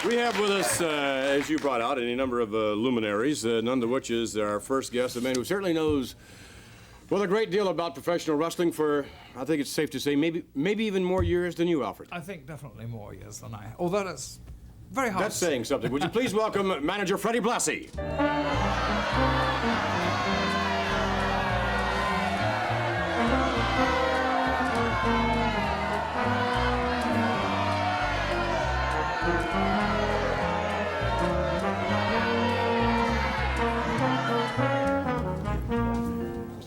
We have with us, as you brought out, any number of luminaries, none of which is our first guest, a man who certainly knows, well, a great deal about professional wrestling for, I think it's safe to say, maybe even more years than you, Alfred. I think definitely more years than I, although that's very hard That's to say. saying something. Would you please welcome manager Freddie Blassie?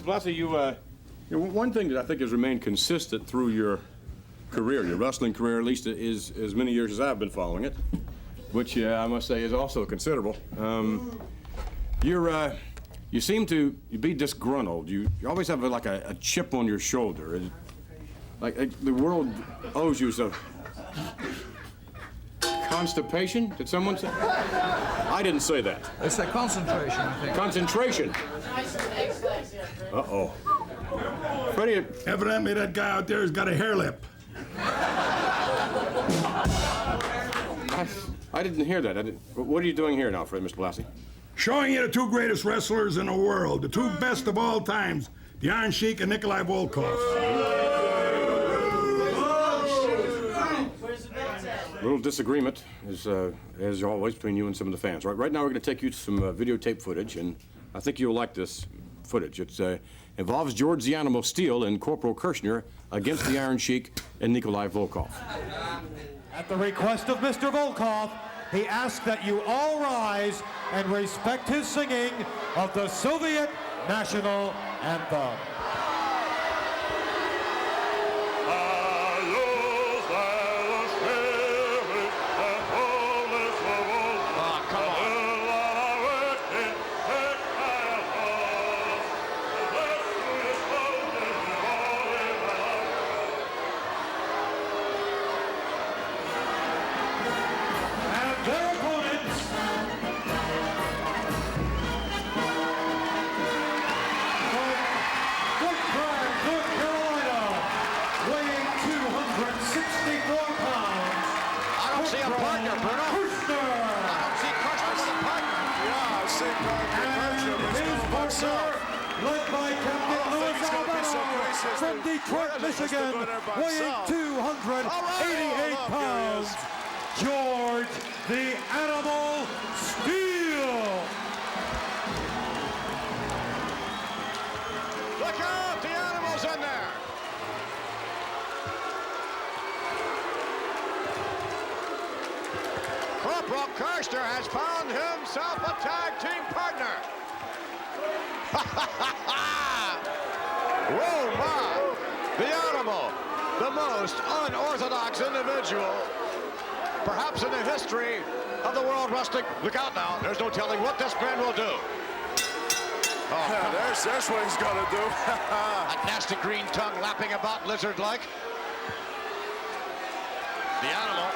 Blassie, one thing that I think has remained consistent through your career, your wrestling career, at least as many years as I've been following it, which I must say is also considerable. You seem to be disgruntled. You always have like a chip on your shoulder. Like the world owes you some constipation. Did someone say? I didn't say that. It's a concentration, I think. Concentration. Uh-oh. Freddie... Evidently that guy out there has got a hair lip. I didn't hear that. What are you doing here now, Fred, Mr. Blassie? Showing you the two greatest wrestlers in the world, the two best of all times, the Iron Sheik and Nikolai Volkov. A little disagreement, as always, between you and some of the fans. Right now we're going to take you to some videotape footage, and I think you'll like this footage. It involves George the Animal Steele and Corporal Kirshner against the Iron Sheik and Nikolai Volkov. At the request of Mr. Volkov, he asks that you all rise and respect his singing of the Soviet National Anthem. From Detroit, Michigan, weighing 288 pounds, George the Animal Steele. Look out, the Animal's in there. Corporal Kirshner has found himself a tag team partner. Whoa, my! The Animal, the most unorthodox individual, perhaps in the history of the World Wrestling. Look out now, there's no telling what this man will do. Oh, yeah, there's what he's gonna do. A nasty green tongue lapping about lizard-like. The Animal,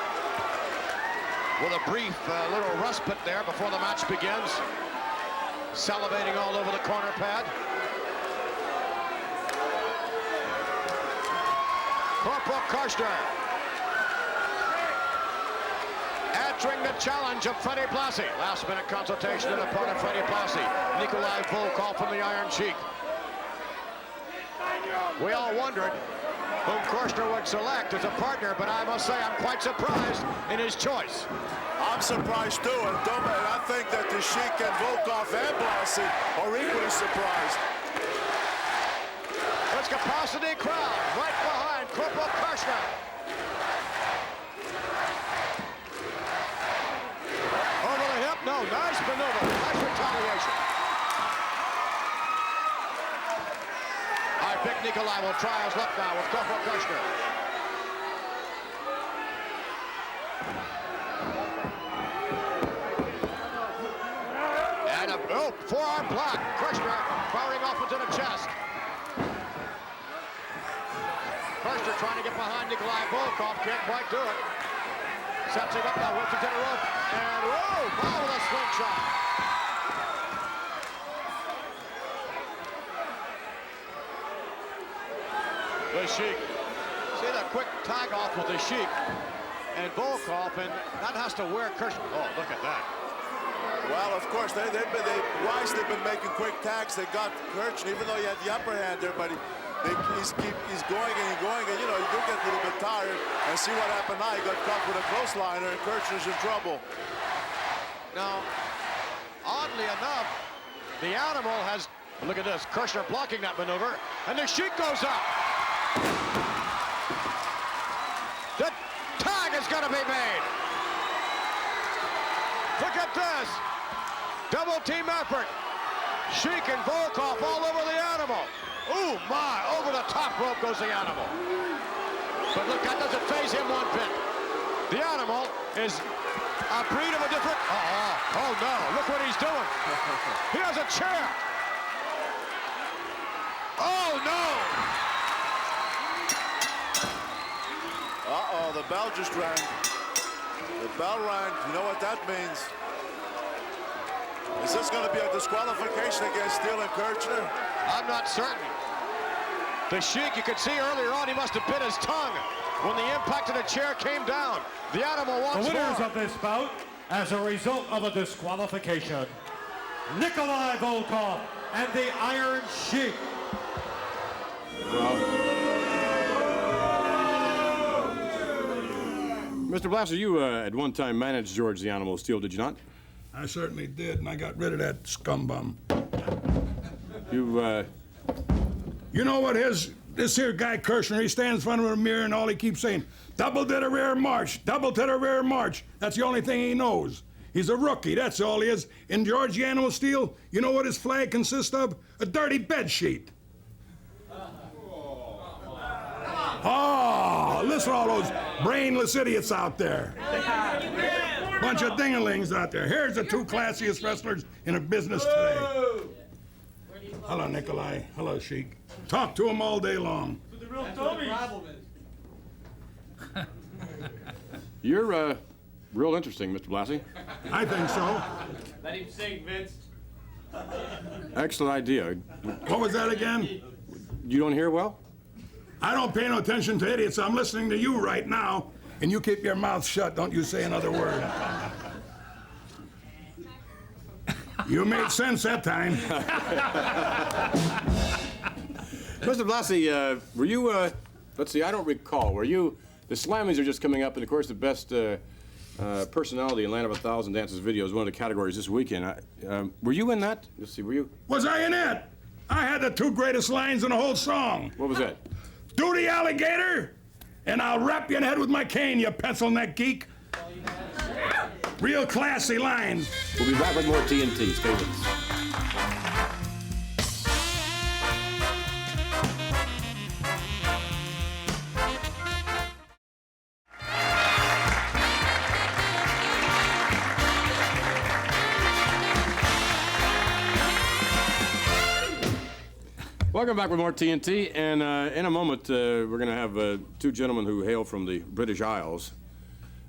with a brief little respite there before the match begins, salivating all over the corner pad. Corporal Kirshner answering the challenge of Freddie Blassie. Last-minute consultation on the part of Freddie Blassie. Nikolai Volkov from the Iron Sheik. We all wondered whom Kirshner would select as a partner, but I must say I'm quite surprised in his choice. I'm surprised too, and I think that the Sheik and Volkov and Blassie are equally surprised. It's capacity crowd right behind Corporal Kirshner. Over the hip, no, nice maneuver, nice retaliation. I think Nikolai will try his luck now with Corporal Kirshner. And a forearm block. Kirshner firing off into the chest. Kirshner trying to get behind Nikolai Volkov, can't quite do it. Sets him up now, whips it to the rope, and whoa, wow, with a slingshot. The Sheik. See that quick tag off with the Sheik. and Volkov, and that has to wear Kirshner. Oh, look at that. Well, of course, they've been making quick tags. They got Kirchner, even though he had the upper hand there, but he's going and you know, you do get a little bit tired. And see what happened now. He got caught with a clothesliner, and Kirchner's in trouble. Now, oddly enough, the Animal has, look at this, Kirchner blocking that maneuver, and the Sheik goes up. The tag is going to be made. Look at this. Double team effort. Sheik and Volkov all over the Animal. Ooh, my, over the top rope goes the Animal. But look, that doesn't faze him one bit. The Animal is a breed of a different, oh no, look what he's doing. He has a chair. Oh no. Uh-oh, the bell just rang. The bell rang. You know what that means? Is this going to be a disqualification against Steele and Kirchner? I'm not certain. The Sheik, you could see earlier on, he must have bit his tongue when the impact of the chair came down. The Animal wants The winners more. of this bout, as a result of a disqualification, Nikolai Volkov and the Iron Sheik. Mr. Blassie, you at one time managed George the Animal Steele, did you not? I certainly did, and I got rid of that scumbum. You know what this here guy Kirchner, he stands in front of a mirror and all he keeps saying, double to the rear march, double to the rear march. That's the only thing he knows. He's a rookie, that's all he is. In George the Animal Steele, you know what his flag consists of? A dirty bed sheet. Oh, listen to all those brainless idiots out there. Bunch of dingalings out there. Here's the two classiest wrestlers in the business today. Hello, Nikolai. Hello, Sheik. Talk to him all day long. You're real interesting, Mr. Blassie. I think so. Let him sing, Vince. Excellent idea. What was that again? You don't hear well? I don't pay no attention to idiots. I'm listening to you right now, and you keep your mouth shut. Don't you say another word. You made sense that time. Mr. Blassie, were you, let's see, I don't recall, were you, the Slammies are just coming up, and of course the best personality in Land of 1,000 Dances video is one of the categories this weekend. Were you in that? Let's see, were you? Was I in it? I had the two greatest lines in the whole song. What was that? Do the alligator, and I'll wrap you in the head with my cane, you pencil neck geek. Real classy lines. We'll be back with more TNT. Stay with us. Welcome back with more TNT, and in a moment we're going to have two gentlemen who hail from the British Isles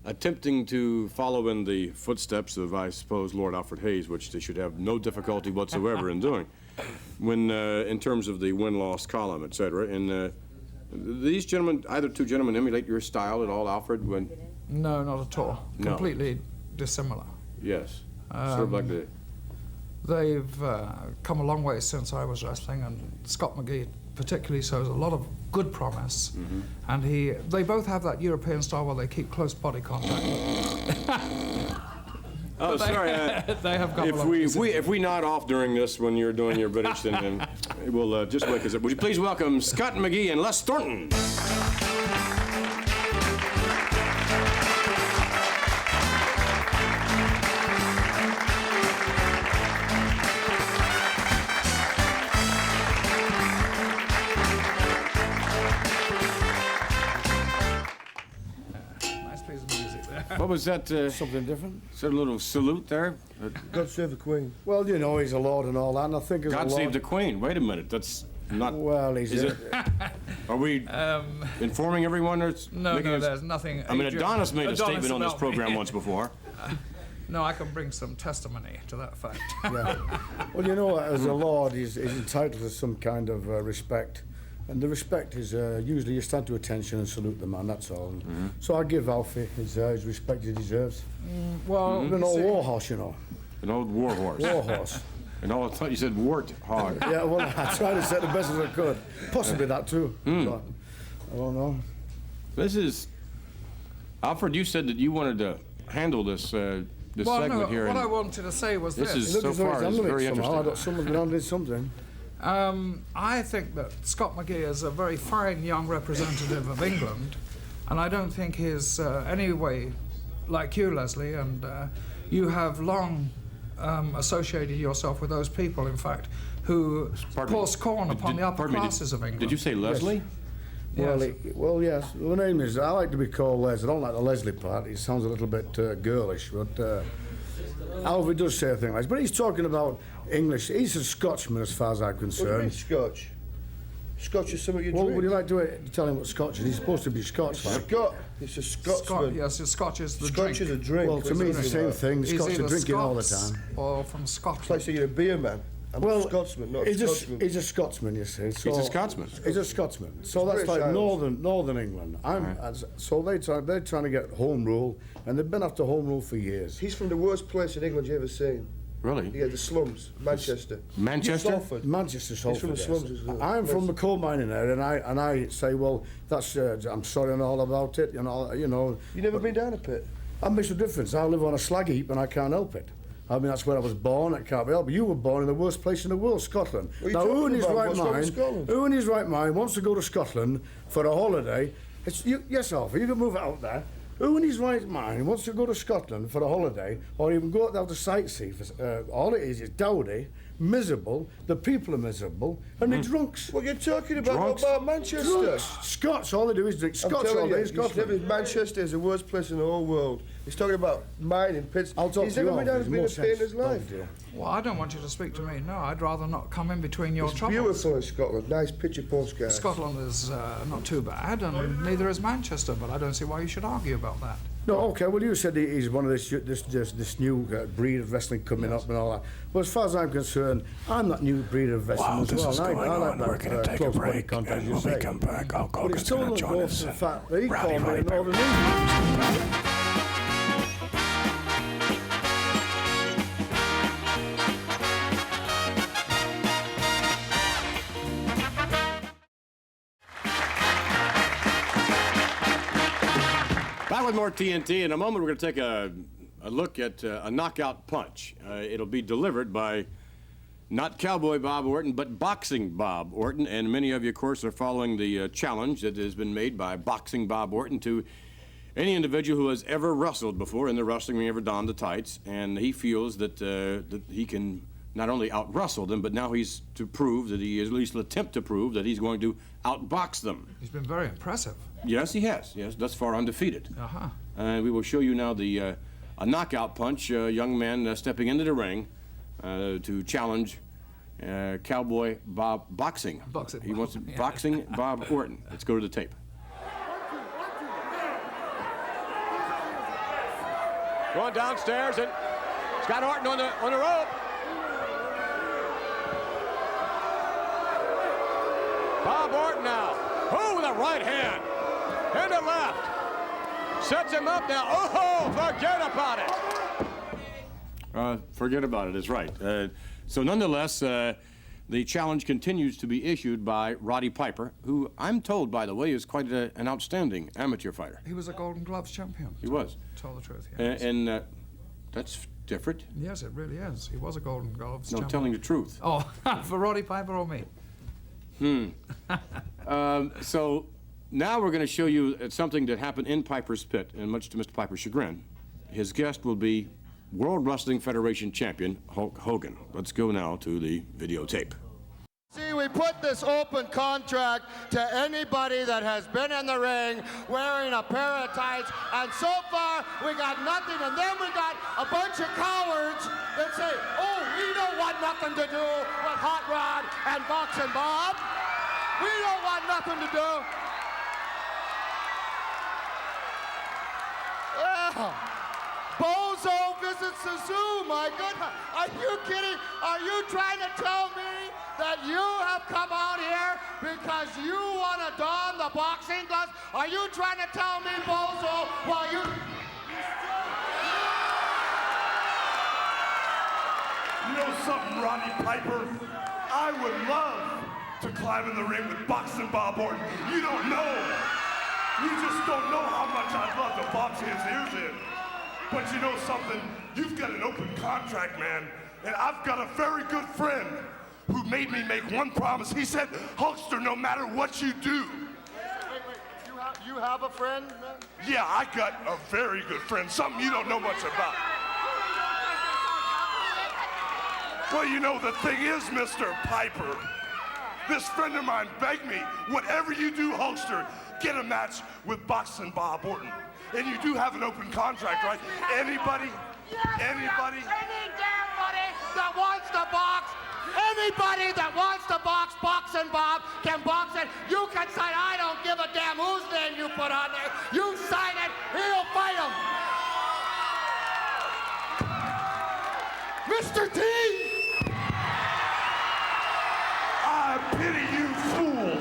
attempting to follow in the footsteps of, I suppose, Lord Alfred Hayes, which they should have no difficulty whatsoever in doing when in terms of the win-loss column, etc. And these gentlemen, either two gentlemen, emulate your style at all, Alfred? When No, not at all. No. Completely dissimilar. yes, sort of like the. They've come a long way since I was wrestling, and Scott McGee particularly shows a lot of good promise. And they both have that European style where they keep close body contact. Oh, sorry. They have come a long way since. If we nod off during this when you're doing your British, then we'll just wait. Would you please welcome Scott McGee and Les Thornton? Nice piece of music there. What was that? Something different. Is that a little salute there? God save the Queen. Well, you know, he's a lord and all that, and I think as a God lord... save the Queen. Wait a minute. That's not. Well, he's... Is it? Are we informing everyone? Or it's No, making no, us- there's nothing. I mean, Adrian- Adonis made a Adonis statement on this about me. program once before. No, I can bring some testimony to that fact. Yeah. Well, you know, as a lord, he's entitled to some kind of respect. And the respect is usually you stand to attention and salute the man, that's all. And so I give Alfie his respect he deserves. Well, An old war horse, you know. An old war horse. War horse. And all I thought you said wart hog. Yeah, well, I tried to say it the best as I could. Possibly that too. But I don't know. This is... Alfred, you said that you wanted to handle this well, segment no, here. what and I wanted to say was this. is Look, so as though far he's is handling very it somehow. interesting. Someone's been handling something. I think that Scott McGee is a very fine young representative of England, and I don't think he's any way like you, Leslie, and you have long associated yourself with those people, in fact, who Pardon me. pour scorn upon the upper Pardon me, classes of England. Did you say Leslie? Yes. Well, yes. My name is. I like to be called Les. I don't like the Leslie part. It sounds a little bit girlish, but Alfie does say a thing like this. But he's talking about English. He's a Scotsman, as far as I'm What do you concerned. mean Scotch? Scotch is something you Well, drink. would you like to tell him what Scotch is? He's supposed to be Scots, like. Scot. It's a Scotsman. Scotch, yes, Scotch is the Scotch drink. is a drink. Well, to me, it's the same thing. The He's Scots are either drinking all the Scots time. or from Scotland. It's like saying you're a beer man. I'm a Scotsman, not a Scotsman. He's a Scotsman, you see. So He's a Scotsman. He's a Scotsman. So that's British like Isles. Northern England. So they're trying to get home rule, and they've been after home rule for years. He's from the worst place in England you ever seen. Really? Yeah, the slums, Manchester. Manchester? Salford. Manchester, Salford. from the yes. slums as well. I'm from the coal mining area, and I say, well, that's I'm sorry and all about it. You know. You never been down a pit? That makes a difference. I live on a slag heap, and I can't help it. I mean, that's where I was born. It can't be helped. You were born in the worst place in the world, Scotland. What are you Now, who in talking his about? right What's wrong with mind? Scotland? Who in his right mind wants to go to Scotland for a holiday? Yes, Alfie, you can move it out there. Who in his right mind wants to go to Scotland for a holiday, or even go out to sightsee? All it is dowdy, miserable. The people are miserable, and they're drunks. What you're talking about? Drunks? What about Manchester? Drunks. Scots. All they do is drink. I'm Scots all telling day you, in Scotland. Manchester is the worst place in the whole world. He's talking about mining pits. I'll talk He's to you. never been down Alfie. and been a There's pit in more his life. sense, dear. Well, I don't want you to speak to me. No, I'd rather not come in between your It's troubles. beautiful in Scotland. Nice picture postcards. Scotland is not too bad, and neither is Manchester, but I don't see why you should argue about that. No, okay. Well, you said he's one of this new breed of wrestling coming up and all that. Well, as far as I'm concerned, I'm that new breed of wrestling While as this well. is and going I like on, that, we're going to take a close body break, contact, and you when we say. come back, Hulk But Hogan's it's going to totally join goes us. to the fact that he Rowdy called me Roddy a Northern England. Back with more TNT. In a moment, we're going to take a look at a knockout punch. It'll be delivered by not Cowboy Bob Orton, but Boxing Bob Orton. And many of you, of course, are following the challenge that has been made by Boxing Bob Orton to any individual who has ever wrestled before in the wrestling ring, ever donned the tights. And he feels that, that he can not only out-wrestle them, but now he's to prove that he is, at least attempt to prove that he's going to outbox them. He's been very impressive. Yes, he has. Yes, thus far undefeated. Uh-huh. And we will show you now the a knockout punch. Young man stepping into the ring to challenge Cowboy Bob Boxing. Boxing He Bob, wants to yeah. Boxing Bob Orton. Let's go to the tape. Going downstairs, and Scott Orton on the rope. Bob Orton now. Oh, with a right hand. And a left. Sets him up now. Oh, forget about it. Forget about it, is right. So nonetheless, the challenge continues to be issued by Roddy Piper, who I'm told, by the way, is quite an outstanding amateur fighter. He was a Golden Gloves champion. He was. To tell the truth, yes. And that's different. Yes, it really is. He was a Golden Gloves No, champion. telling the truth. Oh, for Roddy Piper or me? So now we're going to show you something that happened in Piper's pit, and much to Mr. Piper's chagrin. His guest will be World Wrestling Federation champion Hulk Hogan. Let's go now to the videotape. See, we put this open contract to anybody that has been in the ring wearing a pair of tights, and so far we got nothing, and then we got a bunch of cowards that say, oh, we don't want nothing to do with Hot Rod and Boxing Bob. We don't want nothing to do. Yeah. Bozo visits the zoo, my goodness. Are you kidding? Are you trying to tell me that you have come out here because you want to don the boxing gloves? Are you trying to tell me, Bozo, while you... You know something, Rodney Piper? I would love to climb in the ring with Boxing Bob Orton. You don't know. You just don't know how much I'd love to box his ears in. But you know something? You've got an open contract, man. And I've got a very good friend who made me make one promise. He said, Hulkster, no matter what you do. Wait. You have a friend, man? Yeah, I got a very good friend, something you don't know much about. Well, you know, the thing is, Mr. Piper, this friend of mine begged me, whatever you do, Hulkster, get a match with Boxing Bob Orton. And you do have an open contract, right? Anybody? Any damn buddy that wants to box, anybody that wants to box Boxing Bob can box it. You can sign, I don't give a damn whose name you put on there. You sign it, he'll fight him. Mr. T! I pity you, fool.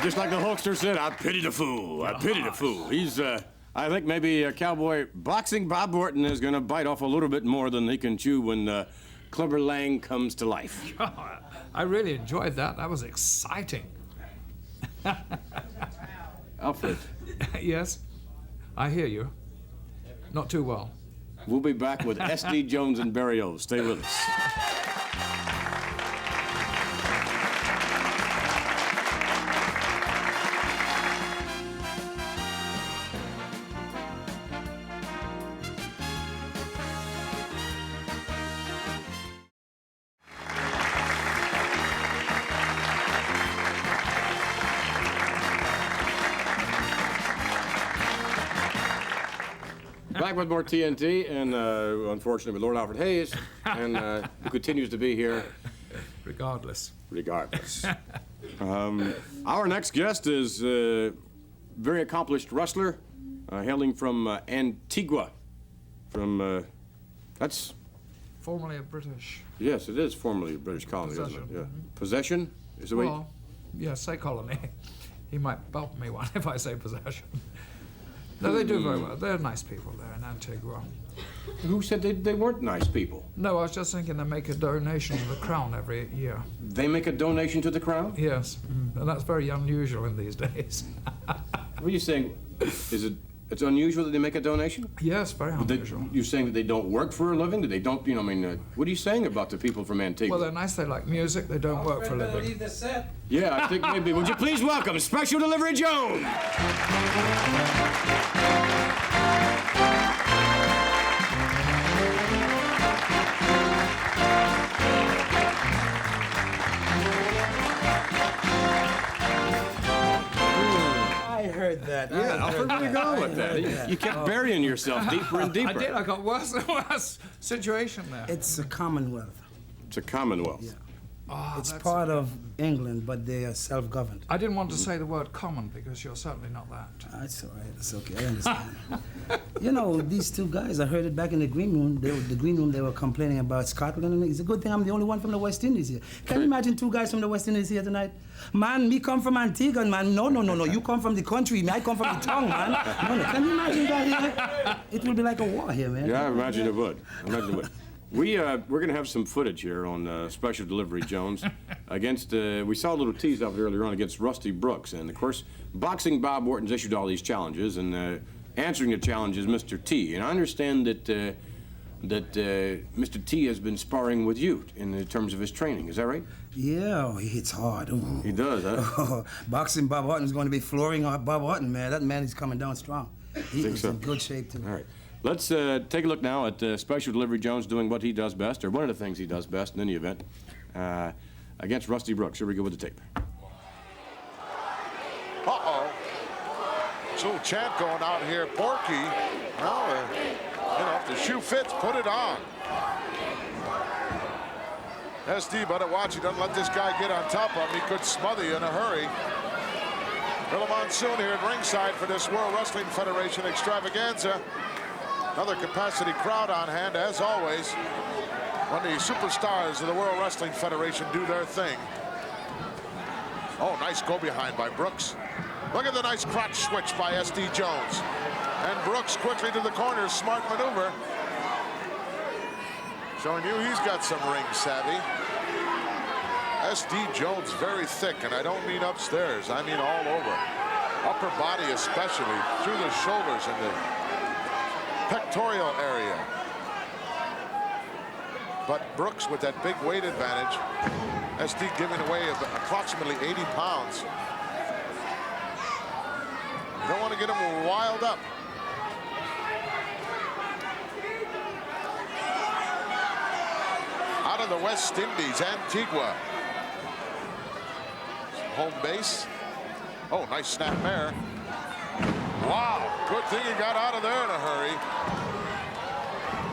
Just like the Hulkster said, I pity the fool. I pity the fool. He's, I think maybe Cowboy Boxing Bob Orton is going to bite off a little bit more than he can chew when Clubber Lang comes to life. I really enjoyed that. That was exciting. Alfred. Yes, I hear you. Not too well. We'll be back with S.D. Jones and Barry O. Stay with us. Back with more TNT, and unfortunately with Lord Alfred Hayes, and who continues to be here. Regardless. Our next guest is a very accomplished wrestler, hailing from Antigua. That's... Formerly a British. Yes, it is formerly a British colony, isn't it? Yeah. Mm-hmm. Possession? Is the way... Well, yeah, say colony. He might belt me one if I say possession. No, they do very well. They're nice people there in Antigua. Who said they weren't nice people? No, I was just thinking they make a donation to the Crown every year. They make a donation to the Crown? Yes, and that's very unusual in these days. What are you saying? It's unusual that they make a donation? Yes, very unusual. You're saying that they don't work for a living? That they don't, what are you saying about the people from Antigua? Well, they're nice, they like music, they don't work for a living. Leave the set. Yeah, I think maybe. Would you please welcome Special Delivery Jones? I heard that. Yeah, Alfred, where are you going with that? You kept burying yourself deeper and deeper. I did, I got worse and worse situation there. It's a Commonwealth. It's a Commonwealth. Yeah. Oh, It's part of England, but they are self-governed. I didn't want to say the word common because you're certainly not that. That's all right. That's okay. I understand. You know, these two guys, I heard it back in the green room. They were complaining about Scotland. And it's a good thing I'm the only one from the West Indies here. Can you imagine two guys from the West Indies here tonight? Man, me come from Antigua, man. No. You come from the country. Me, I come from the town, man. No. Can you imagine that here? It will be like a war here, man. Yeah, I imagine it would. We're going to have some footage here on Special Delivery Jones against, we saw a little tease of it earlier on against Rusty Brooks. And, of course, Boxing Bob Orton's issued all these challenges, and answering the challenge is Mr. T. And I understand that Mr. T has been sparring with you in terms of his training. Is that right? Yeah, he hits hard. Ooh. He does, huh? Boxing Bob Orton is going to be flooring Bob Orton, man. That man is coming down strong. He's so. in good shape, too. All right. Let's take a look now at Special Delivery Jones doing what he does best, or one of the things he does best in any event, against Rusty Brooks. Here we go with the tape. Uh-oh. So chant going out here. Porky. Well, if the shoe fits, put it on. SD, better watch. He doesn't let this guy get on top of him. He could smother you in a hurry. Little monsoon here at ringside for this World Wrestling Federation extravaganza. Another capacity crowd on hand, as always, when the superstars of the World Wrestling Federation do their thing. Oh, nice go behind by Brooks. Look at the nice crotch switch by SD Jones. And Brooks quickly to the corner, smart maneuver. Showing you he's got some ring savvy. SD Jones very thick, and I don't mean upstairs, I mean all over. Upper body especially, through the shoulders and the pectoral area. But Brooks with that big weight advantage, SD giving away approximately 80 pounds. You don't want to get him wild up. Out of the West Indies, Antigua. Home base. Oh, nice snap mare. Wow, good thing he got out of there in a hurry.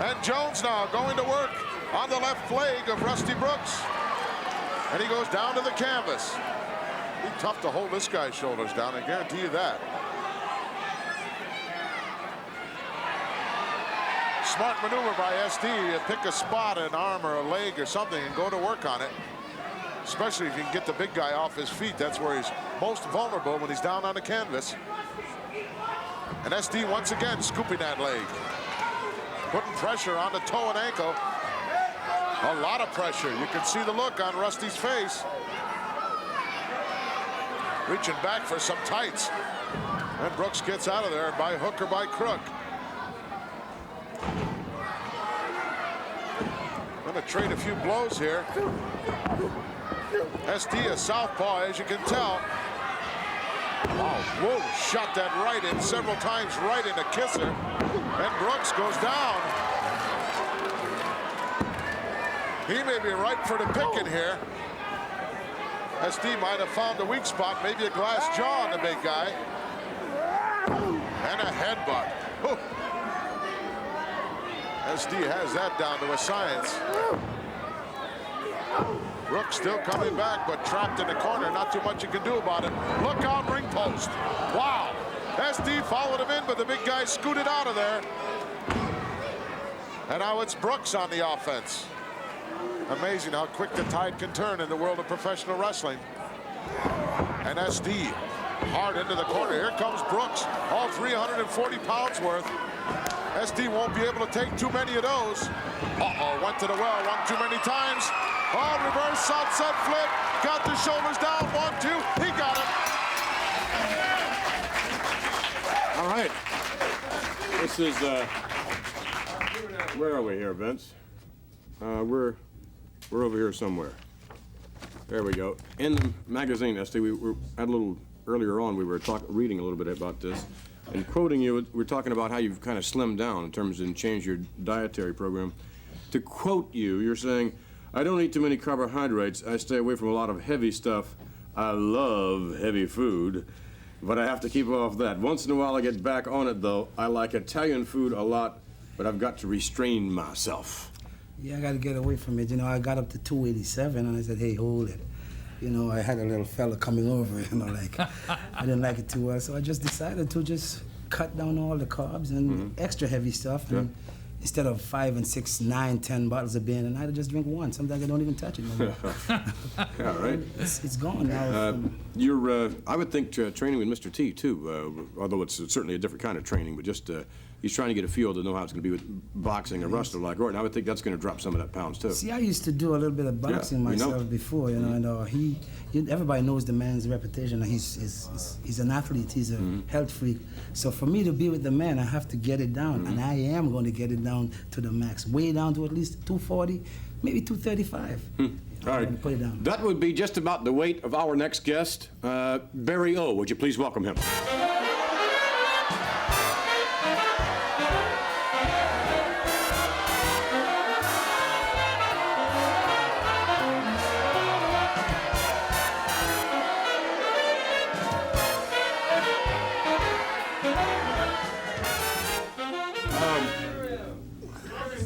And Jones now going to work on the left leg of Rusty Brooks. And he goes down to the canvas. Be tough to hold this guy's shoulders down, I guarantee you that. Smart maneuver by SD to pick a spot, an arm or a leg or something, and go to work on it. Especially if you can get the big guy off his feet. That's where he's most vulnerable, when he's down on the canvas. And SD once again scooping that leg. Putting pressure on the toe and ankle. A lot of pressure. You can see the look on Rusty's face. Reaching back for some tights. And Brooks gets out of there by hook or by crook. Gonna trade a few blows here. SD a southpaw, as you can tell. Wow, whoa, shot that right in several times, right in a kisser. And Brooks goes down. He may be ripe for the picking here. SD might have found a weak spot, maybe a glass jaw on the big guy. And a headbutt. Whew. SD has that down to a science. Brooks still coming back, but trapped in the corner. Not too much you can do about it. Look out, ring post. Wow. SD followed him in, but the big guy scooted out of there. And now it's Brooks on the offense. Amazing how quick the tide can turn in the world of professional wrestling. And SD hard into the corner. Here comes Brooks, all 340 pounds worth. SD won't be able to take too many of those. Uh-oh, went to the well one too many times. Oh, reverse sunset flip. Got the shoulders down, 1, 2. He got it. All right. This is, where are we here, Vince? We're over here somewhere. There we go. In the magazine, SD, we had a little, earlier on, we were reading a little bit about this. And quoting you, we're talking about how you've kind of slimmed down in terms of changed your dietary program. To quote you, you're saying, I don't eat too many carbohydrates. I stay away from a lot of heavy stuff. I love heavy food, but I have to keep off that. Once in a while I get back on it, though. I like Italian food a lot, but I've got to restrain myself. Yeah, I got to get away from it. You know, I got up to 287, and I said, hey, hold it. You know, I had a little fella coming over, you know, like, I didn't like it too well, so I just decided to just cut down all the carbs and extra heavy stuff. And instead of 5 and 6, 9, 10 bottles of beer, and I just drink one. Sometimes I don't even touch it no more. Yeah, right. It's gone now. I would think training with Mr. T, too, although it's certainly a different kind of training, but just he's trying to get a feel to know how it's going to be with boxing and wrestler like Orton. I would think that's going to drop some of that pounds, too. See, I used to do a little bit of boxing myself before, you know, and everybody knows the man's reputation. He's an athlete, he's a health freak. So for me to be with the man, I have to get it down, and I am going to get it down to the max, way down to at least 240, maybe 235. All right, put it down. That would be just about the weight of our next guest, Barry O. Would you please welcome him?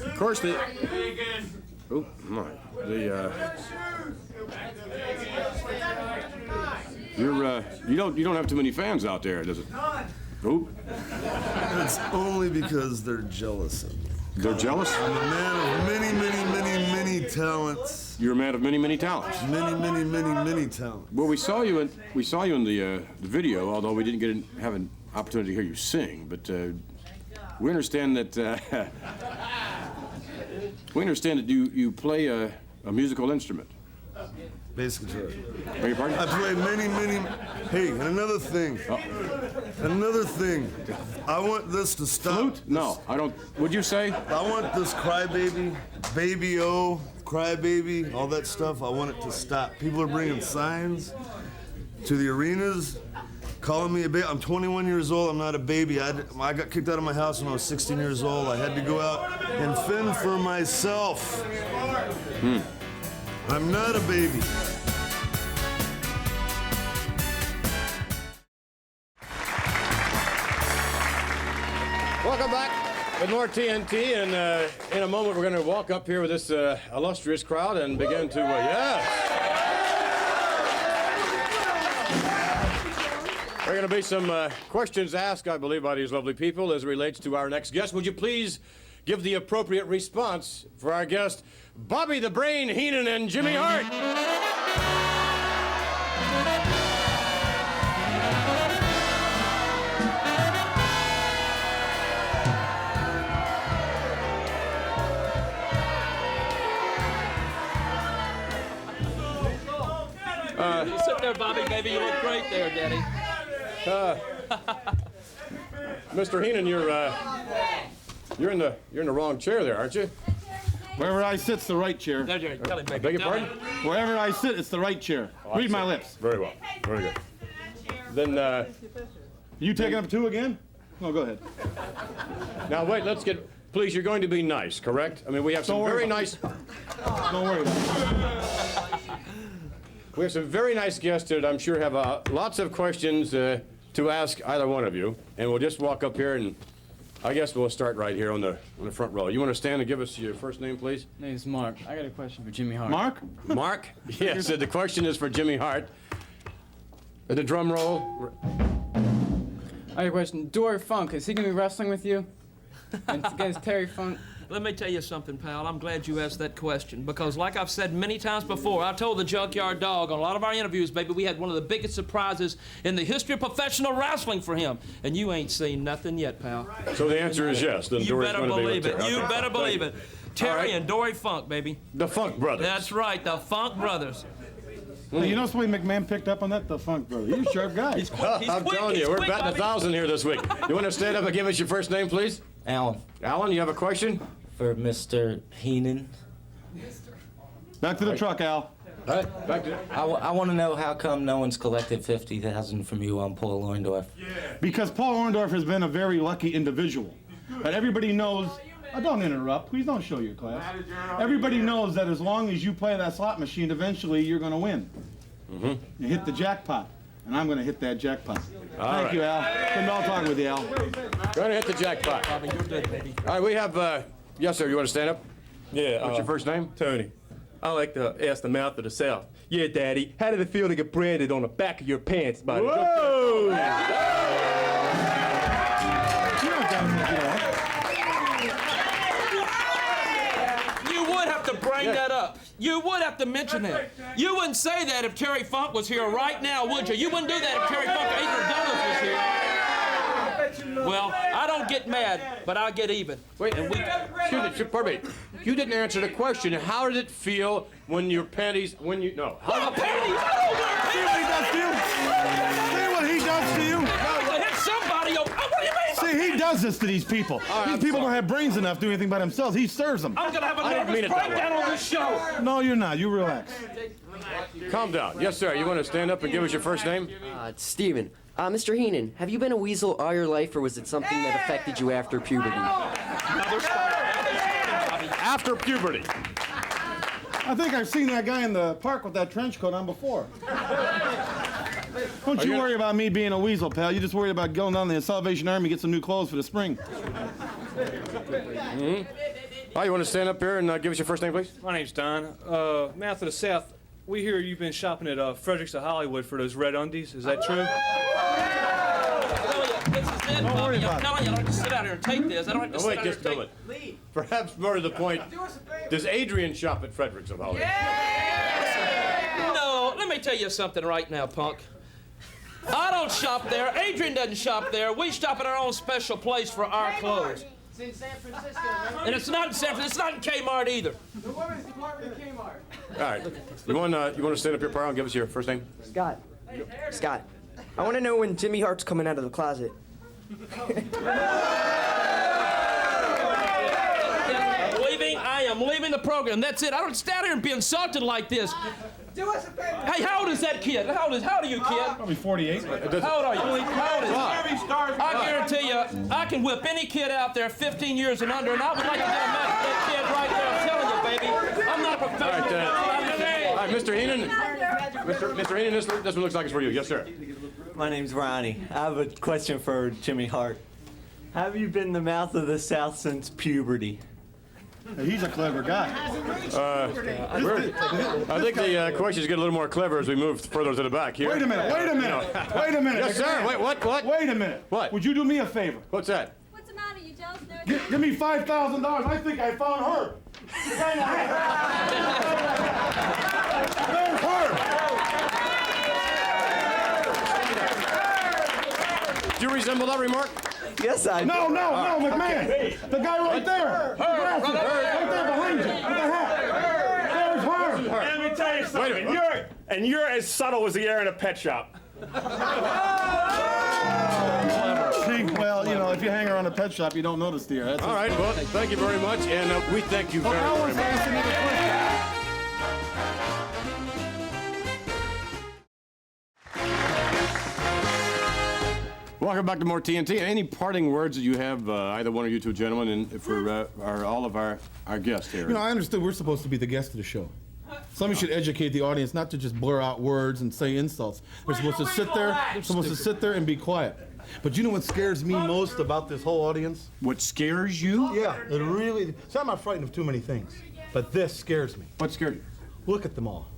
Of course, You don't have too many fans out there, does it? Who? It's only because they're jealous of me. They're jealous? I'm a man of many, many, many, many talents. You're a man of many, many talents. Many, many, many, many talents. Well, we saw you in the video, although we didn't have an opportunity to hear you sing. But we understand that you play a musical instrument. Basically true. Beg your pardon? I play many, many. Hey, and another thing. Another thing. I want this to stop. Flute? No, I don't. Would you say? I want this crybaby, baby-o, crybaby, all that stuff. I want it to stop. People are bringing signs to the arenas, calling me a baby. I'm 21 years old. I'm not a baby. I got kicked out of my house when I was 16 years old. I had to go out and fend for myself. I'm not a baby. Welcome back with more TNT, and in a moment we're going to walk up here with this illustrious crowd and begin to, yes! There are going to be some questions asked, I believe, by these lovely people as it relates to our next guest. Would you please give the appropriate response for our guest, Bobby the Brain Heenan and Jimmy Hart? You sit there, Bobby, baby. You look great there, Daddy. Mr. Heenan, you're in the wrong chair there, aren't you? Wherever I sit's the right chair. There, Jerry. Tell him, baby. Beg your pardon? Wherever I sit, it's the right chair. Oh, Read my lips. Very well. Very good. Then, You taking up two again? No, go ahead. now wait, please, you're going to be nice, correct? I mean, we have some very nice... Don't worry about it. We have some very nice guests that I'm sure have lots of questions to ask either one of you. And we'll just walk up here and I guess we'll start right here on the front row. You want to stand and give us your first name, please? My name's Mark. I got a question for Jimmy Hart. Mark? Mark? Yes, the question is for Jimmy Hart. The drum roll. I got a question. Dory Funk, is he going to be wrestling with you? And against Terry Funk? Let me tell you something, pal. I'm glad you asked that question because, like I've said many times before, I told the Junkyard Dog on a lot of our interviews, baby, we had one of the biggest surprises in the history of professional wrestling for him, and you ain't seen nothing yet, pal. So the answer is yes. Then You Dory's better going to be with believe it. Terry. You Okay. better believe it. Terry and Dory Funk, baby. The Funk Brothers. That's right, the Funk Brothers. Hey, you know somebody McMahon picked up on that? The Funk brother. He's a sharp guy. He's quick. I'm telling you, we're quick, batting Bobby. 1,000 here this week. You want to stand up and give us your first name, please? Alan. Alan, you have a question? For Mr. Heenan. Back to the truck, Al. All right, back to I want to know how come no one's collected $50,000 from you on Paul Orndorff. Because Paul Orndorff has been a very lucky individual. But everybody knows... Oh, don't interrupt. Please don't show your class. Everybody knows that as long as you play that slot machine, eventually you're going to win. Mm-hmm. You hit the jackpot. And I'm going to hit that jackpot. Thank right. you, Al. Good all talking with you, Al. Going to hit the jackpot. Bobby, you're good, baby. All right, we have... yes, sir. You want to stand up? Yeah. What's your first name? Tony. I like to ask the mouth of the South. Yeah, Daddy. How did it feel to get branded on the back of your pants by the... Whoa! You would have to bring that up. You would have to mention that. You wouldn't say that if Terry Funk was here right now, would you? You wouldn't do that if Terry Funk or Adrian Douglas was here. Well, I don't get mad, but I get even. Wait, pardon me. You didn't answer the question. How did it feel when your panties, no. Well, panties, I don't wear panties. See what he does to you? To hit somebody, what do you mean? See, he does this to these people. These people don't have brains enough to do anything by themselves. He serves them. I'm gonna have a nervous breakdown on this show. No, you're not. You relax. Calm down. Yes, sir. You want to stand up and give us your first name? It's Steven. Mr. Heenan, have you been a weasel all your life, or was it something that affected you after puberty? After puberty. I think I've seen that guy in the park with that trench coat on before. Don't you worry about me being a weasel, pal. You just worry about going down to the Salvation Army and get some new clothes for the spring. Mm-hmm. Oh, you want to stand up here and give us your first name, please? My name's Don. Mouth of the South. we hear you've been shopping at Fredericks of Hollywood for those red undies. Is that true? This is it, Bobby. I'm telling you, I don't have to sit out here and take this. I don't have to Oh, sit wait, out here just and a take moment. Perhaps more to the point, does Adrian shop at Fredericks of Hollywood? No, let me tell you something right now, punk. I don't shop there. Adrian doesn't shop there. We shop at our own special place for our clothes. It's in San Francisco. And it's not in San Francisco. It's not in Kmart either. The women's department of Kmart. All right. You want to stand up here, Parle, and give us your first name? Scott. Scott. I want to know when Jimmy Hart's coming out of the closet. I am leaving the program. That's it. I don't stand here and be insulted like this. Do us a favor. Hey, how old is that kid? How old are you, kid? Probably 48. How old are you? How old is I guarantee you, I can whip any kid out there 15 years and under, and I would like to get a match with that kid right there. I'm telling you, baby. I'm not a professional. All right, Mr. Heenan. Mr. Heenan, this one looks like it's for you. Yes, sir. My name's Ronnie. I have a question for Jimmy Hart. Have you been the mouth of the South since puberty? He's a clever guy. I think the questions get a little more clever as we move further to the back here. Wait a minute. Wait a minute. Yes, sir. Wait, what? Wait a minute. What? Would you do me a favor? What's that? What's the matter? You jealous? Give me $5,000. I think I found her. There's her. Do you resemble that remark? Yes, I do. No, McMahon. The guy right there. Right there behind you. With the hat. There's her. Let me tell you something. You're as subtle as the air in a pet shop. Well, you know, if you hang around a pet shop, you don't notice the air. That's all right, well, thank you very much, and we thank you very, very much. Welcome back to more TNT. Any parting words that you have, either one of you two gentlemen, and for all of our guests here? You know, I understood we're supposed to be the guest of the show. Somebody should educate the audience not to just blur out words and say insults. They're supposed to sit there. They're supposed to sit there and be quiet. But you know what scares me most about this whole audience? What scares you? Yeah, it really. See, I'm not frightened of too many things, but this scares me. What scares you? Look at them all.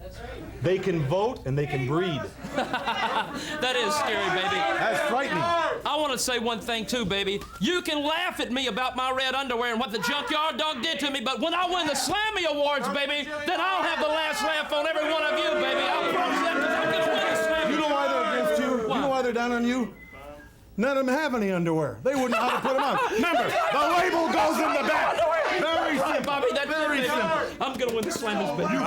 They can vote and they can breed. That is scary, baby. That's frightening. I want to say one thing, too, baby. You can laugh at me about my red underwear and what the junkyard dog did to me, but when I win the Slammy Awards, baby, then I'll have the last laugh on every one of you, baby. I promise that because I'm going to win the Slammy. You know why they're against you? You know why they're down on you? None of them have any underwear. They wouldn't know how to put them on. Remember, the label goes in the back. Very simple. Bobby, that's very simple. I'm going to win the Slammers, baby.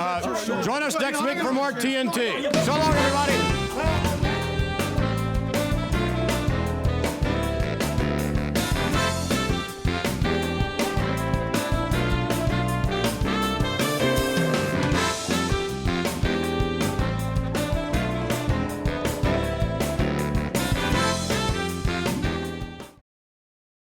Join us next week for more TNT. So long, everybody.